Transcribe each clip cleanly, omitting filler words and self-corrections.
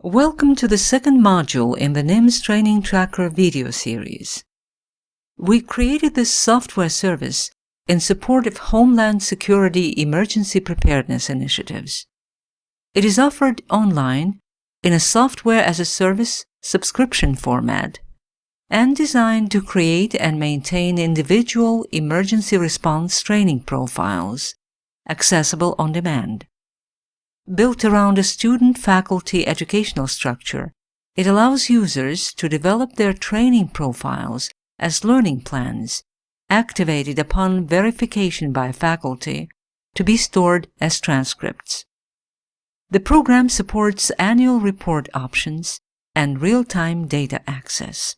Welcome to the second module in the NIMS Training Tracker video series. We created this software service in support of Homeland Security emergency preparedness initiatives. It is offered online in a software-as-a-service subscription format and designed to create and maintain individual emergency response training profiles, accessible on demand. Built around a student-faculty educational structure, it allows users to develop their training profiles as learning plans, activated upon verification by faculty, to be stored as transcripts. The program supports annual report options and real-time data access.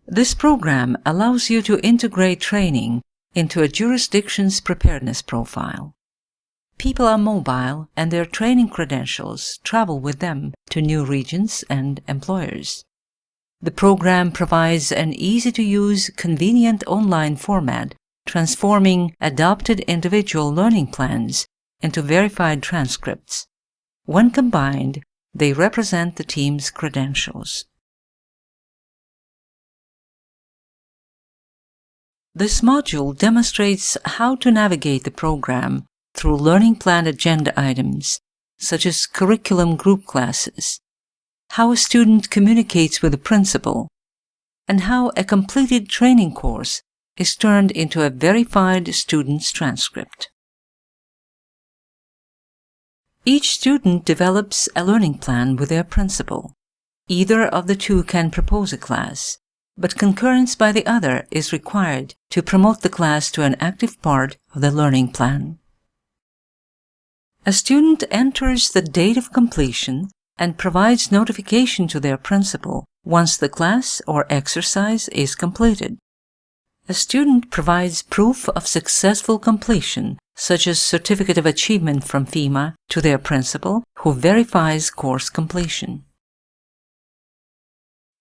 This program allows you to integrate training into a jurisdiction's preparedness profile. People are mobile, and their training credentials travel with them to new regions and employers. The program provides an easy-to-use, convenient online format, transforming adopted individual learning plans into verified transcripts. When combined, they represent the team's credentials. This module demonstrates how to navigate the program through learning plan agenda items, such as curriculum group classes, how a student communicates with the principal, and how a completed training course is turned into a verified student's transcript. Each student develops a learning plan with their principal. Either of the two can propose a class, but concurrence by the other is required to promote the class to an active part of the learning plan. A student enters the date of completion and provides notification to their principal once the class or exercise is completed. A student provides proof of successful completion, such as Certificate of Achievement from FEMA, to their principal, who verifies course completion.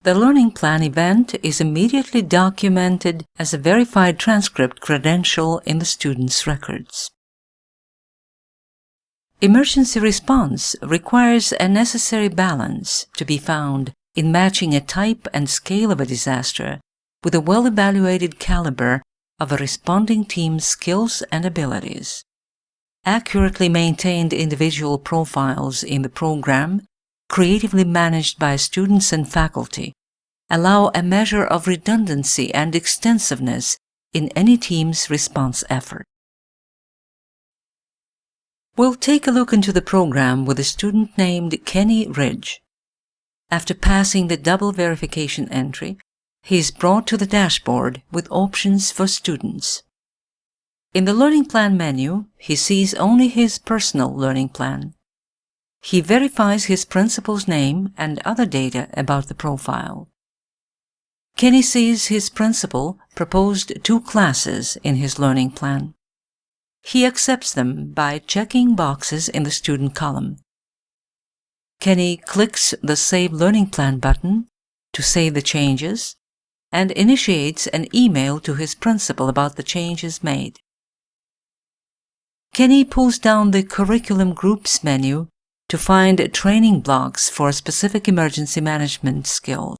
The learning plan event is immediately documented as a verified transcript credential in the student's records. Emergency response requires a necessary balance to be found in matching a type and scale of a disaster with a well-evaluated caliber of a responding team's skills and abilities. Accurately maintained individual profiles in the program, creatively managed by students and faculty, allow a measure of redundancy and extensiveness in any team's response effort. We'll take a look into the program with a student named Kenny Ridge. After passing the double verification entry, he is brought to the dashboard with options for students. In the Learning Plan menu, he sees only his personal learning plan. He verifies his principal's name and other data about the profile. Kenny sees his principal proposed 2 classes in his learning plan. He accepts them by checking boxes in the student column. Kenny clicks the Save Learning Plan button to save the changes and initiates an email to his principal about the changes made. Kenny pulls down the Curriculum Groups menu to find training blocks for specific emergency management skills.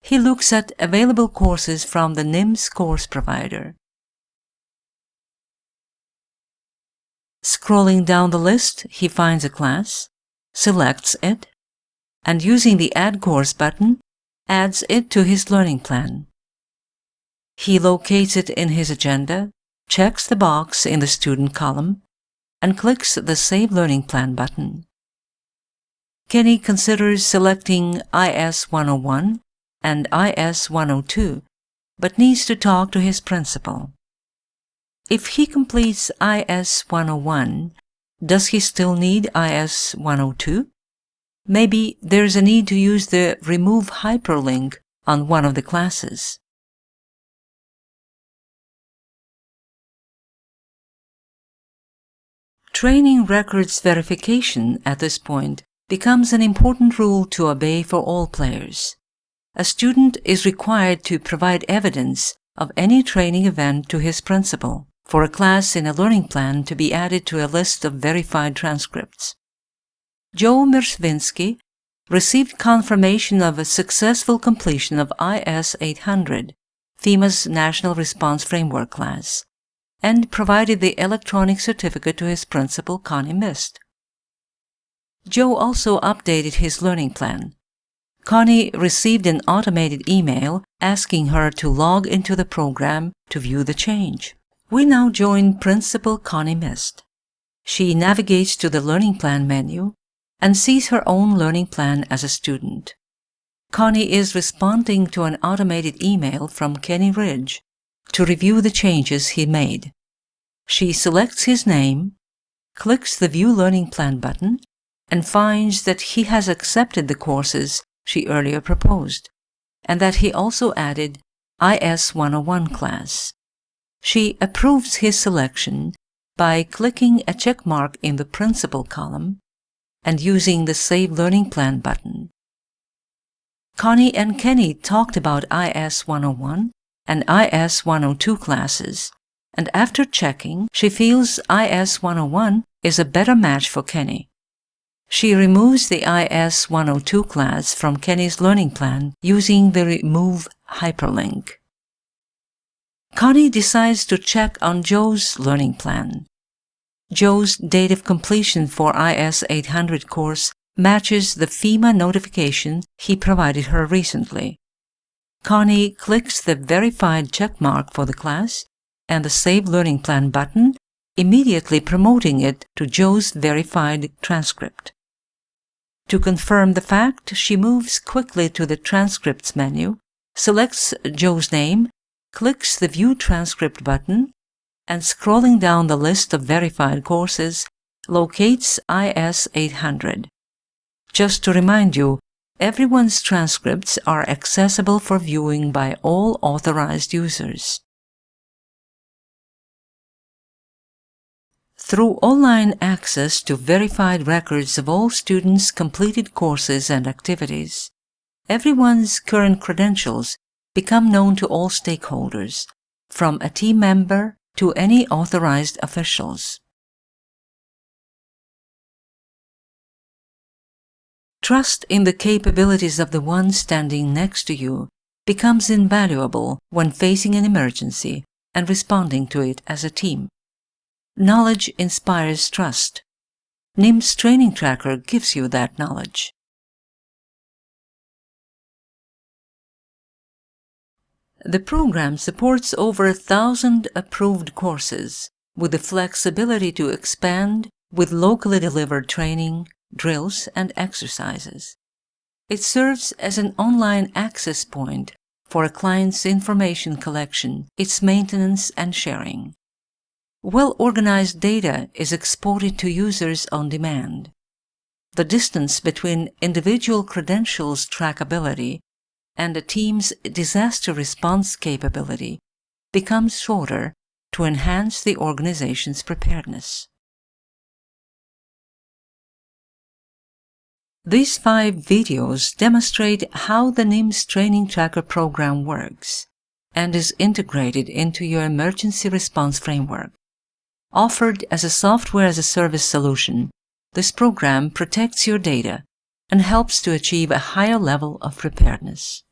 He looks at available courses from the NIMS course provider. Scrolling down the list, he finds a class, selects it, and using the Add Course button, adds it to his learning plan. He locates it in his agenda, checks the box in the student column, and clicks the Save Learning Plan button. Kenny considers selecting IS 101 and IS 102, but needs to talk to his principal. If he completes IS 101, does he still need IS 102? Maybe there's a need to use the Remove Hyperlink on one of the classes. Training records verification at this point becomes an important rule to obey for all players. A student is required to provide evidence of any training event to his principal. for a class in a learning plan to be added to a list of verified transcripts. Joe Mersvinsky received confirmation of a successful completion of IS 800, FEMA's National Response Framework class, and provided the electronic certificate to his principal, Connie Mist. Joe also updated his learning plan. Connie received an automated email asking her to log into the program to view the change. We now join Principal Connie Mist. She navigates to the Learning Plan menu and sees her own learning plan as a student. Connie is responding to an automated email from Kenny Ridge to review the changes he made. She selects his name, clicks the View Learning Plan button, and finds that he has accepted the courses she earlier proposed, and that he also added IS 101 class. She approves his selection by clicking a check mark in the Principal column and using the Save Learning Plan button. Connie and Kenny talked about IS 101 and IS 102 classes, and after checking, she feels IS 101 is a better match for Kenny. She removes the IS 102 class from Kenny's learning plan using the Remove hyperlink. Connie decides to check on Joe's learning plan. Joe's date of completion for IS 800 course matches the FEMA notification he provided her recently. Connie clicks the verified checkmark for the class and the Save Learning Plan button, immediately promoting it to Joe's verified transcript. To confirm the fact, she moves quickly to the Transcripts menu, selects Joe's name, clicks the View Transcript button, and scrolling down the list of verified courses, locates IS 800. Just to remind you, everyone's transcripts are accessible for viewing by all authorized users. Through online access to verified records of all students' completed courses and activities, everyone's current credentials become known to all stakeholders, from a team member to any authorized officials. Trust in the capabilities of the one standing next to you becomes invaluable when facing an emergency and responding to it as a team. Knowledge inspires trust. NIMS Training Tracker gives you that knowledge. The program supports over 1,000 approved courses, with the flexibility to expand with locally delivered training, drills, and exercises. It serves as an online access point for a client's information collection, its maintenance, and sharing. Well-organized data is exported to users on demand. The distance between individual credentials trackability and a team's disaster response capability becomes shorter to enhance the organization's preparedness. These 5 videos demonstrate how the NIMS Training Tracker program works and is integrated into your emergency response framework. Offered as a software-as-a-service solution, this program protects your data and helps to achieve a higher level of preparedness.